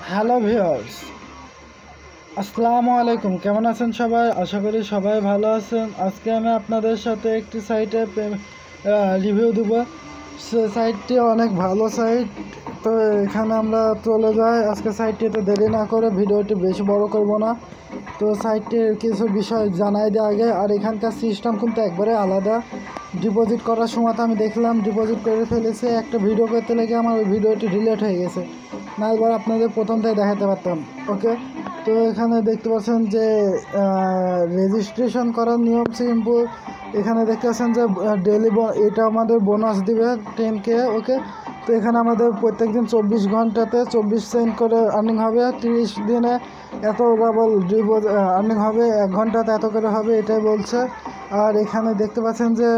Hello viewers, আসসালামু আলাইকুম। কেমন আছেন সবাই? আশা করি সবাই ভালো আছেন। আজকে আমি আপনাদের সাথে একটি সাইটে রিভিউ দেব। সে সাইটটি অনেক ভালো সাইট। তো এখানে আমরা চলে যাই। আজকে সাইটটিতে দেরি না করে ভিডিওটি বেশি বড় করব না। তো সাইটটির কিছু বিষয় জানাই দেওয়া আগে। আর এখানকার সিস্টেম কিন্তু একবারে আলাদা। ডিপোজিট করার সময় তো আমি দেখলাম ডিপোজিট করে ফেলেছে, একটা ভিডিও করতে লেগে আমার ওই ভিডিওটি ডিলিট হয়ে গেছে, না একবার আপনাদের প্রথম থেকে দেখাতে পারতাম। ওকে, তো এখানে দেখতে পাচ্ছেন যে রেজিস্ট্রেশন করার নিয়ম সিম্পল। এখানে দেখতে পাচ্ছেন যে ডেলি এটা আমাদের বোনাস দিবে 10K। ওকে, তো এখানে আমাদের প্রত্যেক দিন 24 ঘন্টাতে 24 সেন্ট করে আর্নিং হবে। 30 দিনে এত ডাবল আর্নিং হবে, 1 ঘন্টাতে এত করে হবে, এটাই বলছে। আর এখানে দেখতে পাচ্ছেন যে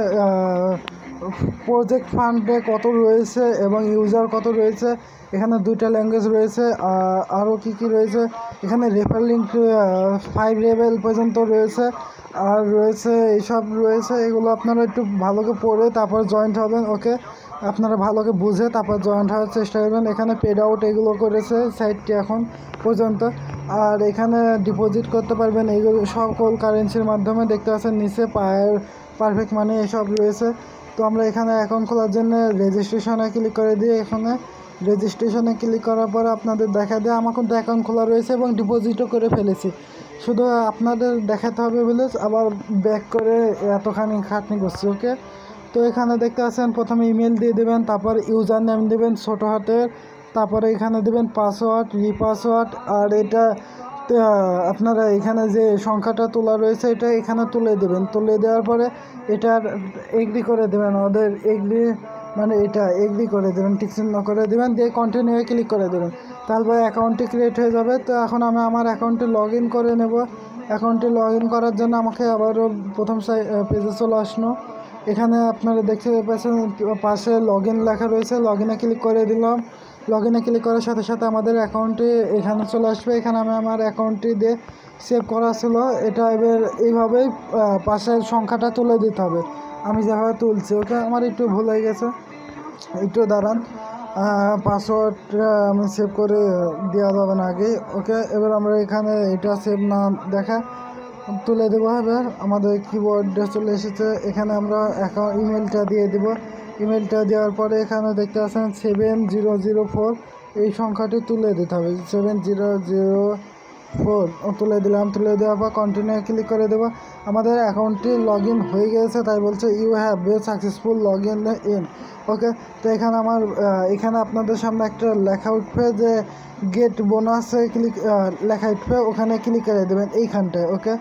প্রজেক্ট ফান্ডে কত রয়েছে এবং ইউজার কত রয়েছে। এখানে 2টা ল্যাঙ্গুয়েজ রয়েছে। আরও কি রয়েছে এখানে, রেফার লিঙ্ক 5 লেভেল পর্যন্ত রয়েছে। আর রয়েছে এইসব রয়েছে, এগুলো আপনারা একটু ভালো করে পড়ে তারপর জয়েন্ট হবেন। ওকে, আপনারা ভালো করে বুঝে তারপর জয়েন্ট হওয়ার চেষ্টা করবেন। এখানে পেড আউট এগুলো করেছে সাইটটি এখন পর্যন্ত। আর এখানে ডিপোজিট করতে পারবেন এইগুলো সকল কারেন্সির মাধ্যমে। দেখতে পাচ্ছেন নিচে পারফেক্ট মানি এসব রয়েছে। তো আমরা এখানে অ্যাকাউন্ট খোলার জন্য রেজিস্ট্রেশনে ক্লিক করে দিয়ে এখানে রেজিস্ট্রেশনে ক্লিক করার পর আপনাদের দেখা দেয় আমার কিন্তু অ্যাকাউন্ট খোলা রয়েছে এবং ডিপোজিটও করে ফেলেছি। শুধু আপনাদের দেখাতে হবে বলে আবার ব্যাক করে এতখানি খাটনি করছি। ওকে, তো এখানে দেখতে পাচ্ছেন প্রথমে ইমেল দিয়ে দেবেন, তারপর ইউজার নেম দেবেন ছোটো হাতের, তারপরে এখানে দেবেন পাসওয়ার্ড, রিপাসওয়ার্ড। আর এটা আপনারা এখানে যে সংখ্যাটা তোলা রয়েছে এটা এখানে তুলে দেবেন। তুলে দেওয়ার পরে এটার এগ্রি করে দেবেন, ওদের এগ্রি মানে এটা এগ্রি করে দেবেন, টিক চিহ্ন করে দেবেন, দিয়ে কন্টিনিউ ক্লিক করে দেবেন। তারপরে অ্যাকাউন্টটি ক্রিয়েট হয়ে যাবে। তো এখন আমি আমার অ্যাকাউন্টে লগ ইন করে নেব। অ্যাকাউন্টে লগ ইন করার জন্য আমাকে আবারও প্রথম পেজে চলে আসলো। এখানে আপনারা দেখতে পাচ্ছেন পাশে লগ ইন লেখা রয়েছে, লগ ইনে ক্লিক করে দিলাম। লগ ইনে ক্লিক করার সাথে সাথে আমাদের অ্যাকাউন্টটি এখানে চলে আসবে। এখানে আমি আমার অ্যাকাউন্টটি দিয়ে সেভ করা ছিল, এটা এবার এইভাবেই পাশের সংখ্যাটা তুলে দিতে হবে আমি যেভাবে তুলছি। ওকে, আমার একটু ভুল হয়ে গেছে, একটু দাঁড়ান। পাসওয়ার্ডটা আমি সেভ করে দেওয়া যাবে না আগে। ওকে, এবার আমরা এখানে এটা সেভ না দেখা তুলে দেবো। এবার আমাদের কিবোর্ডে চলে এসেছে, এখানে আমরা ইমেলটা দিয়ে দেব। ইমেলটা দেওয়ার পরে এখানে দেখতে পাচ্ছেন 7004 এই সংখ্যাটি তুলে দিতে হবে। 7004 তুলে দিলাম। তুলে দেওয়ার পর কন্টিনিউ ক্লিক করে দেবো। আমাদের অ্যাকাউন্টটি লগ ইন হয়ে গেছে, তাই বলছে you have been successful log in. Okay, তো এখানে আমার এখানে আপনাদের সামনে একটা লেখা উঠবে যে গেট বোনাসে লেখা উঠবে, ওখানে ক্লিক করে দেবেন এইখানটায়। ওকে,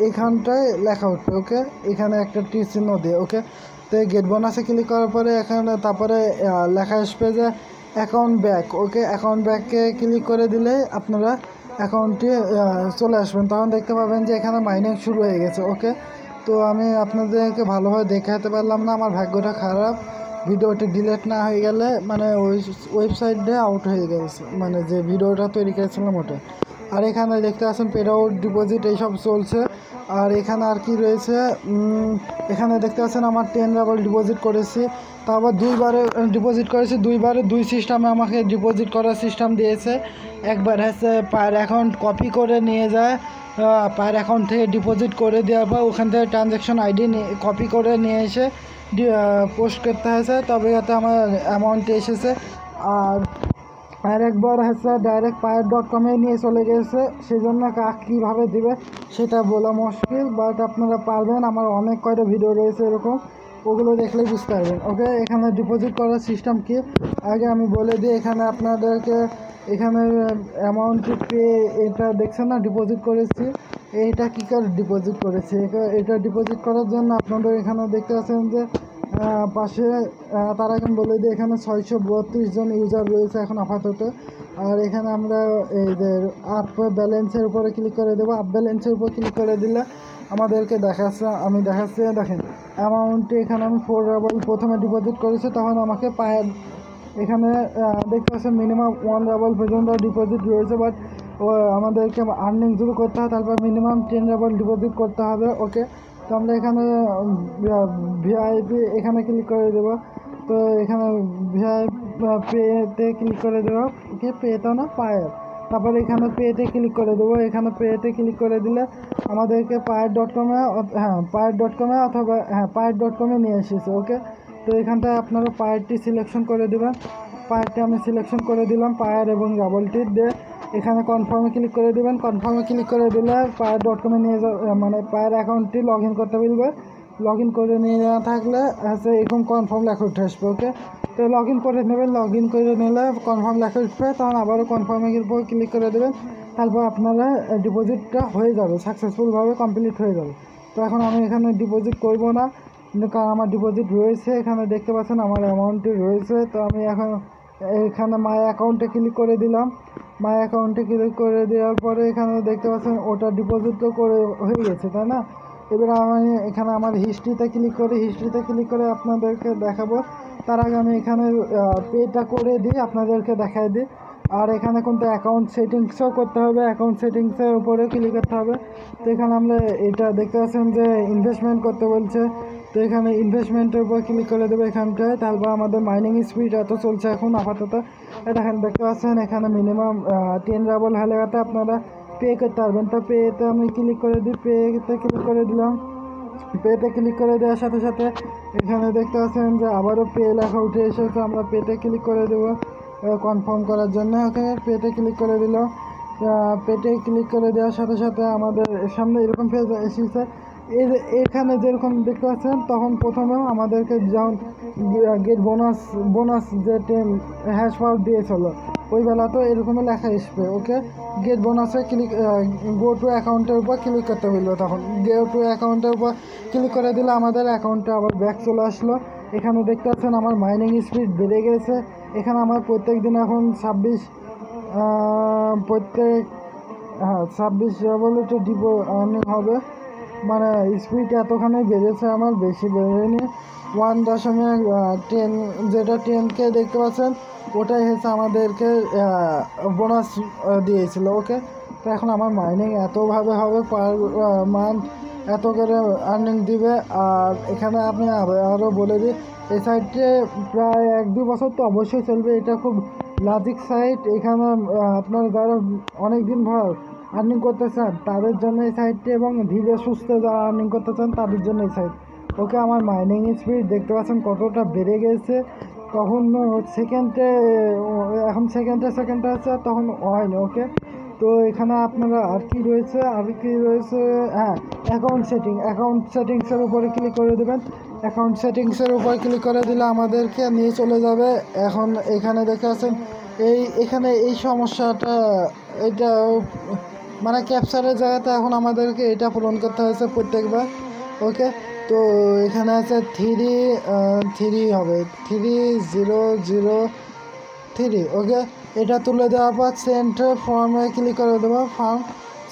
এইখানটায় লেখা উঠবে। ওকে, এখানে একটা টি চিহ্ন দিয়ে। ওকে, তো গেট বোনাসে ক্লিক করার পরে এখানে তারপরে লেখা আসবে যে অ্যাকাউন্ট ব্যাক। ওকে, অ্যাকাউন্ট ব্যাককে ক্লিক করে দিলে আপনারা অ্যাকাউন্টটি চলে আসবেন, তখন দেখতে পাবেন যে এখানে মাইনিং শুরু হয়ে গেছে। ওকে, তো আমি আপনাদেরকে ভালোভাবে দেখাতে পারলাম না, আমার ভাগ্যটা খারাপ। ভিডিওটি ডিলিট না হয়ে গেলে মানে ওই ওয়েবসাইটে আউট হয়ে গেছে, মানে যে ভিডিওটা তৈরি করেছিলাম ওটা। আর এখানে দেখতে পাচ্ছেন পেড আউট, ডিপোজিট এইসব চলছে। আর এখানে আর কি রয়েছে, এখানে দেখতে পাচ্ছেন আমার 10 রাবল ডিপোজিট করেছি, তারপর 2বারে ডিপোজিট করেছি, 2বারে 2 সিস্টেমে আমাকে ডিপোজিট করার সিস্টেম দিয়েছে। একবার হচ্ছে পার অ্যাকাউন্ট কপি করে নিয়ে যায়, পার অ্যাকাউন্ট থেকে ডিপোজিট করে দেওয়ার পর ওখান থেকে ট্রানজ্যাকশন আইডি কপি করে নিয়ে এসে পোস্ট করতে হয়েছে, তবে যাতে আমার অ্যামাউন্টটি এসেছে। আর একবার হচ্ছে ডাইরেক্ট পায়ের.com-এ নিয়ে চলে গেছে, সেই জন্য কীভাবে দিবে সেটা বলা মুশকিল, বাট আপনারা পারবেন। আমার অনেক কয়টা ভিডিও রয়েছে এরকম, ওগুলো দেখলেই বুঝতে পারবেন। ওকে, এখানে ডিপোজিট করার সিস্টেম কি আগে আমি বলে দিই। এখানে আপনাদেরকে এখানে অ্যামাউন্টটি পে, এটা দেখছেন না ডিপোজিট করেছি, এইটা কী করে ডিপোজিট করেছি। এটা ডিপোজিট করার জন্য আপনাদের এখানে দেখতে পাচ্ছেন যে পাশে তার এখন বলে দিই এখানে 632 জন ইউজার রয়েছে এখন আপাতত। আর এখানে আমরা এই যে আপ ব্যালেন্সের উপরে ক্লিক করে দেবো। আপ ব্যালেন্সের উপর ক্লিক করে দিলে আমাদেরকে দেখাচ্ছে, আমি দেখাচ্ছি দেখেন অ্যামাউন্টটি এখানে আমি 4 রাবল প্রথমে ডিপোজিট করেছি, তখন আমাকে এখানে দেখতে পাচ্ছেন মিনিমাম 1 রাবল পর্যন্ত ডিপোজিট রয়েছে, বাট আমাদেরকে আর্নিং শুরু করতে হয়, তারপর মিনিমাম 10 রাবল ডিপোজিট করতে হবে। ওকে, তো আমরা এখানে ভিআইপি এখানে ক্লিক করে দেবো। তো এখানে পেতে ক্লিক করে দেবো, ওকে পেতে না পায়ের, তারপরে এখানে পেতে ক্লিক করে দেবো। এখানে পেতে ক্লিক করে দিলে আমাদেরকে পায়ের.com-এ, হ্যাঁ পায়ের.com-এ অথবা পায়ের.com-এ নিয়ে এসেছে। ওকে, তো এখানটায় আপনারা পায়েরটি সিলেকশন করে দেবেন। পায়েরটি আমি সিলেকশন করে দিলাম, পায়ের এবং ডাবলটি দিয়ে এখানে কনফার্মে ক্লিক করে দেবেন। কনফার্মে ক্লিক করে দিলে পায়ের.com-এ নিয়ে মানে পায়ের অ্যাকাউন্টটি লগ ইন করতে বলবে। লগ ইন করে নিয়ে থাকলে হচ্ছে এরকম কনফার্ম লেখা উঠে আসবে। ওকে, তো লগ ইন করে নেবেন। লগ ইন করে নিলে কনফার্ম লেখা উঠবে, তখন আবারও কনফার্মের উপর ক্লিক করে দেবেন। তারপর আপনারা ডিপোজিটটা হয়ে যাবে, সাকসেসফুলভাবে কমপ্লিট হয়ে যাবে। তো এখন আমি এখানে ডিপোজিট করব না, কারণ আমার ডিপোজিট রয়েছে, এখানে দেখতে পাচ্ছেন আমার অ্যামাউন্টটি রয়েছে। তো আমি এখন এখানে মাই অ্যাকাউন্টে ক্লিক করে দিলাম। মাই অ্যাকাউন্টে ক্লিক করে দেওয়ার পরে এখানে দেখতে পাচ্ছেন ওটা ডিপোজিট তো করে হয়ে গেছে, তাই না? এবার আমি এখানে আমার হিস্ট্রিতে ক্লিক করে আপনাদেরকে দেখাবো। তার আগে আমি এখানে পেটা করে দিই, আপনাদেরকে দেখাই দিই। আর এখানে কিন্তু অ্যাকাউন্ট সেটিংসও করতে হবে, অ্যাকাউন্ট সেটিংসের উপরে ক্লিক করতে হবে। তো এখানে আমরা এটা দেখতে পাচ্ছেন যে ইনভেস্টমেন্ট করতে বলছে, তো এখানে ইনভেস্টমেন্টের উপর ক্লিক করে দেবো এখানটায়। তারপর আমাদের মাইনিং স্পিড এত চলছে এখন আপাতত, দেখেন দেখতে পাচ্ছেন এখানে মিনিমাম 10 রাবল হলে আপনারা পে করতে পারবেন। তো পেতে আমি ক্লিক করে দিই, পেতে ক্লিক করে দিলাম। পেতে ক্লিক করে দেওয়ার সাথে সাথে এখানে দেখতে পাচ্ছেন যে আবারও পে লেখা উঠে এসেছে। আমরা পেতে ক্লিক করে দেবো কনফার্ম করার জন্য। ওকে, পেতে ক্লিক করে দিল। পেতে ক্লিক করে দেওয়ার সাথে সাথে আমাদের সামনে এরকম পেজ এসেছে। এখানে যেরকম দেখতে পাচ্ছেন তখন প্রথমেও আমাদেরকে যেমন গেট বোনাস যে 10 হ্যাশ পাওয়ার দিয়েছিল ওই বেলা তো এরকমই লেখা আসবে। ওকে, গেট বোনাসে ক্লিক গো টু অ্যাকাউন্টের উপর ক্লিক করতে হইলো। তখন গো টু অ্যাকাউন্টের উপর ক্লিক করে দিলে আমাদের অ্যাকাউন্টে আবার ব্যাক চলে আসলো। এখানে দেখতে পাচ্ছেন আমার মাইনিং স্পিড বেড়ে গেছে। এখানে আমার প্রত্যেক দিন এখন 26 রেভলিউটে ডিপো আর্নিং হবে, মানে স্পিড এতখানি বেড়েছে আমার, বেশি বেড়েনি। 1.10 যেটা 10K দেখতে পাচ্ছেন ওটাই হচ্ছে আমাদেরকে বোনাস দিয়েছিল। ওকে, তো এখন আমার মাইনিং এতভাবে হবে, পার মান্থ এত করে আর্নিং দিবে। আর এখানে আপনি আরও বলে দিই, এই সাইটে প্রায় 1-2 বছর তো অবশ্যই চলবে। এটা খুব লজিক সাইট, এখানে আপনার যারা অনেক দিন ভর আর্নিং করতে চান তাদের জন্য এই সাইটটি, এবং ধীরে সুস্থে যারা আর্নিং করতে চান তাদের জন্য এই সাইট। ওকে, আমার মাইনিং স্পিড দেখতে পাচ্ছেন কতটা বেড়ে গেছে। তখন এখন সেকেন্ডে আছে, তখন হয়নি। ওকে, তো এখানে আপনারা আর কি রয়েছে হ্যাঁ, অ্যাকাউন্ট সেটিংসের উপরে ক্লিক করে দেবেন। অ্যাকাউন্ট সেটিংসের উপর ক্লিক করে দিলে আমাদেরকে নিয়ে চলে যাবে। এখন এখানে দেখতে পাচ্ছেন এখানে এই সমস্যাটা, এটা মানে ক্যাপচারের জায়গাতে এখন আমাদেরকে এটা পূরণ করতে হয়েছে প্রত্যেকবার। ওকে, তো এখানে আছে 3 হবে 3003। ওকে, এটা তুলে দেওয়ার পর সেন্ড ফর্মে ক্লিক করে দেবো।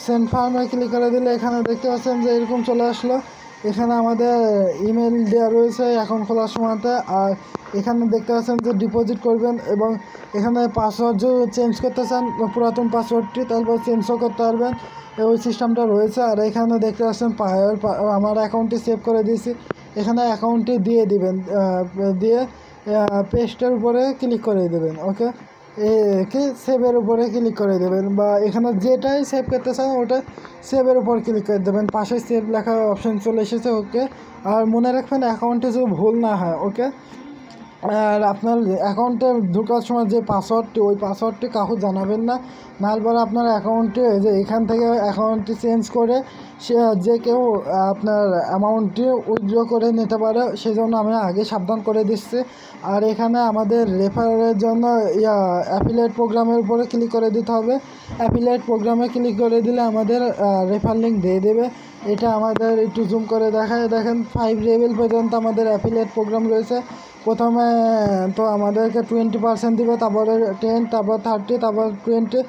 সেন্ড ফর্মে ক্লিক করে দিলে এখানে দেখতে পাচ্ছেন যে এরকম চলে আসলো। এখানে আমাদের ইমেল দেওয়া রয়েছে অ্যাকাউন্ট খোলার সময়তে। আর এখানে দেখতে পাচ্ছেন যে ডিপোজিট করবেন, এবং এখানে পাসওয়ার্ড যদি চেঞ্জ করতে চান পুরাতন পাসওয়ার্ডটি তারপর চেঞ্জও করতে পারবেন, ওই সিস্টেমটা রয়েছে। আর এখানে দেখতে পাচ্ছেন আমার অ্যাকাউন্টটি সেভ করে দিয়েছি, এখানে অ্যাকাউন্টটি দিয়ে দিবেন, দিয়ে পেস্টের উপরে ক্লিক করে দেবেন। ওকে, সেভের উপরে ক্লিক করে দেবেন, বা এখানে যেটাই সেভ করতে চান ওটা সেভের উপর ক্লিক করে দেবেন। পাশে সেভ লেখা অপশান চলে এসেছে। ওকে, আর মনে রাখবেন অ্যাকাউন্টে যদি ভুল না হয়। ওকে, আর আপনার অ্যাকাউন্টে ঢোকার সময় যে পাসওয়ার্ডটি, ওই পাসওয়ার্ডটি কাউকে জানাবেন না, নাহলে পরে আপনার অ্যাকাউন্টে যে এখান থেকে অ্যাকাউন্টটি চেঞ্জ করে যে কেউ আপনার অ্যামাউন্টটি উইথড্র করে নিতে পারে, সেজন্য আমি আগে সাবধান করে দিচ্ছি। আর এখানে আমাদের রেফারের জন্য অ্যাফিলিয়েট প্রোগ্রামের উপরে ক্লিক করে দিতে হবে। অ্যাফিলিয়েট প্রোগ্রামে ক্লিক করে দিলে আমাদের রেফার লিঙ্ক দিয়ে দেবে। এটা আমাদের একটু জুম করে দেখায়, দেখেন 5 লেভেল পর্যন্ত আমাদের অ্যাফিলিয়েট প্রোগ্রাম রয়েছে। প্রথমে তো আমাদেরকে 20% দিবে, তারপরে 10, তারপর 30, তারপর 20,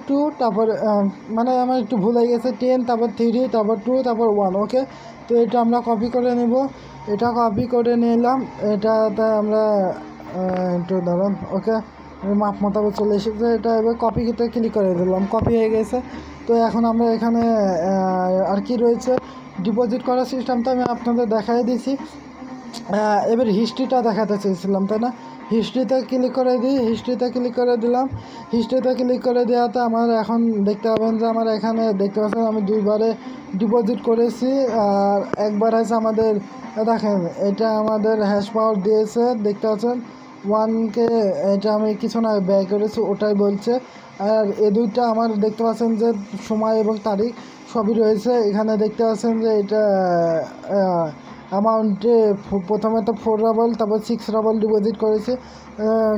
2, তারপর মানে আমার একটু ভুল হয়ে গেছে, 10, তারপর 3, তারপর 2, তারপর 1। ওকে, তো এটা আমরা কপি করে নেব। এটা কপি করে নিলাম, এটাতে আমরা একটু দাঁড়ান। ওকে, মাপ মোতাবেক চলে এসেছে, এটা এবার কপিতে ক্লিক করে দিলাম, কপি হয়ে গেছে। তো এখন আমরা এখানে আর কি রয়েছে, ডিপোজিট করার সিস্টেমটা আমি আপনাদের দেখাই দিয়েছি। এবার হিস্ট্রিটা দেখাতে চেয়েছিলাম, তাই না? হিস্ট্রিতে ক্লিক করে দিই, হিস্ট্রিতে ক্লিক করে দিলাম। হিস্ট্রিতে ক্লিক করে দেওয়াতে আমার এখন দেখতে পাবেন যে আমার এখানে দেখতে পাচ্ছেন আমি 2বারে ডিপোজিট করেছি। আর একবার আছে আমাদের, দেখেন এটা আমাদের হ্যাশ পাওয়ার দিয়েছে, দেখতে পাচ্ছেন 1K। এটা আমি কিছু না ব্যয় করেছি ওটাই বলছে। আর এ দুইটা আমার দেখতে পাচ্ছেন যে সময় এবং তারিখ সবই রয়েছে এখানে। দেখতে পাচ্ছেন যে এটা অ্যামাউন্টে প্রথমে তো 4 রাবল তারপর 6 রাবল ডিপোজিট করেছি,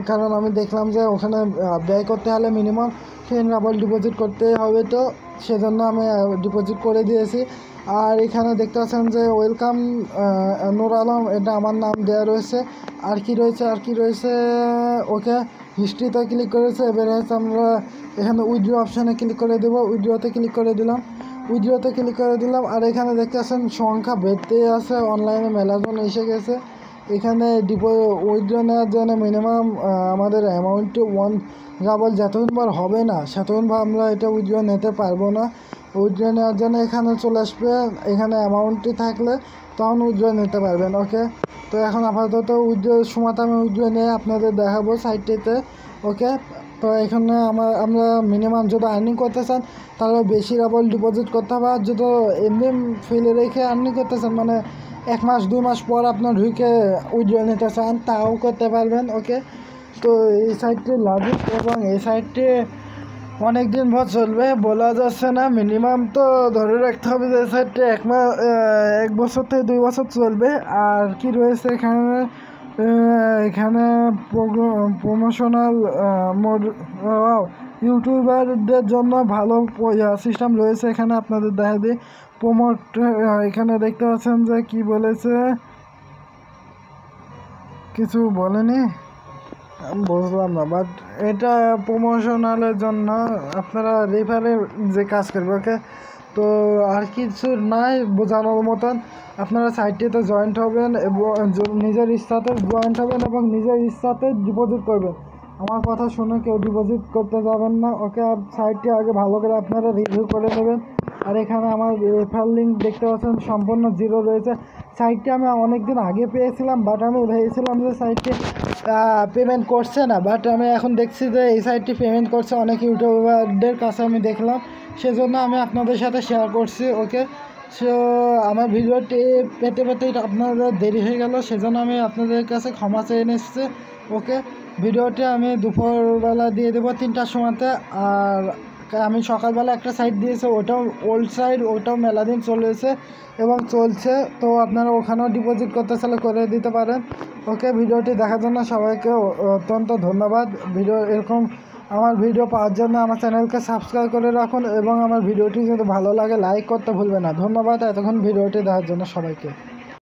কারণ আমি দেখলাম যে ওখানে ব্যয় করতে হলে মিনিমাম 10 রাবল ডিপোজিট করতে হবে, তো সেজন্য আমি ডিপোজিট করে দিয়েছি। আর এখানে দেখতে পাচ্ছেন যে ওয়েলকাম নূর আলম, এটা আমার নাম দেওয়া রয়েছে। আর কি রয়েছে ওকে হিস্ট্রিতে ক্লিক করেছে। এবারে হচ্ছে আমরা এখানে উইথড্র অপশানে ক্লিক করে দেবো, উইথড্রতে ক্লিক করে দিলাম, উইথড্রতে ক্লিক করে দিলাম। আর এখানে দেখতে পাচ্ছেন সংখ্যা বেড়তেই আছে, অনলাইনে মেলাজন এসে গেছে। এখানে উইথড্র নেওয়ার জন্য মিনিমাম আমাদের অ্যামাউন্ট 1 রাবল যতক্ষণ হবে না সেতক্ষণ আমরা এটা উইথড্র নিতে পারবো না। উইথড্র নেওয়ার জন্য এখানে চলে আসবে, এখানে অ্যামাউন্টটি থাকলে তখন উইথড্র নিতে পারবেন। ওকে, তো এখন আপাতত উইথড্রর সময়তে আমি উইথড্র নিয়ে আপনাদের দেখাবো সাইটটিতে। ওকে, তো এখানে আমরা মিনিমাম যদি আর্নিং করতে চান তাহলে বেশি রাবল ডিপোজিট করতে হবে। আর যদি এমনি ফেলে রেখে আর্নিং করতে চান, মানে 1 মাস 2 মাস পর আপনার ঢুকে উইথড্র নিতে চান, তাও করতে পারবেন। ওকে, তো এই সাইটটি লাভিক এবং এই সাইটটি অনেক দিন ভর চলবে বলা যাচ্ছে না, মিনিমাম তো ধরে রাখতে হবে যে সাইটটি 1 বছর থেকে 2 বছর চলবে। আর কি রয়েছে এখানে, এখানে প্রমোশনাল মোড, ইউটিউবারদের জন্য ভালো সিস্টেম রয়েছে এখানে। আপনাদের দেখা দিই প্রমোট, এখানে দেখতে পাচ্ছেন যে কি বলেছে, কিছু বলেনি বুঝলাম না, বাট এটা প্রমোশনালের জন্য আপনারা রেফারে যে কাজ করবে। ওকে, তো আর কিছু নাই বোঝানোর মতন। আপনারা সাইটটিতে জয়েন্ট হবেন এবং নিজের ইচ্ছাতে জয়েন্ট হবেন এবং নিজের ইচ্ছাতে ডিপোজিট করবেন। আমার কথা শুনে কেউ ডিপোজিট করতে যাবেন না। ওকে, আর সাইটটি আগে ভালো করে আপনারা রিভিউ করে নেবেন। আর এখানে আমার রেফার লিঙ্ক দেখতে পাচ্ছেন সম্পূর্ণ 0 রয়েছে। সাইটটি আমি অনেক দিন আগে পেয়েছিলাম, বাট আমি ভেবেছিলাম যে সাইটটি পেমেন্ট করছে না, বাট আমি এখন দেখছি যে এই সাইটটি পেমেন্ট করছে। অনেক ইউটিউবারদের কাছে আমি দেখলাম, সেজন্য আমি আপনাদের সাথে শেয়ার করছি। ওকে, সো আমার ভিডিওটি পেতে আপনাদের দেরি হয়ে গেল, সেজন্য আমি আপনাদের কাছে ক্ষমা চেয়ে নিচ্ছি। ওকে, ভিডিওটি আমি দুপুরবেলা দিয়ে দেবো 3টার সময়তে। আর আমি সকালবেলা একটা সাইট দিয়েছি, ওটাও ওল্ড সাইট, ওটাও মেলাদিন চলেছে এবং চলছে, তো আপনারা ওখানেও ডিপোজিট করতে চাইলে করে দিতে পারেন। ওকে, ভিডিওটি দেখার জন্য সবাইকে অত্যন্ত ধন্যবাদ। এরকম আমার ভিডিও পাওয়ার জন্য আমার চ্যানেলকে সাবস্ক্রাইব করে রাখুন এবং আমার ভিডিওটি যদি ভালো লাগে লাইক করতে ভুলবেন না। ধন্যবাদ এতক্ষণ ভিডিওটি দেখার জন্য সবাইকে।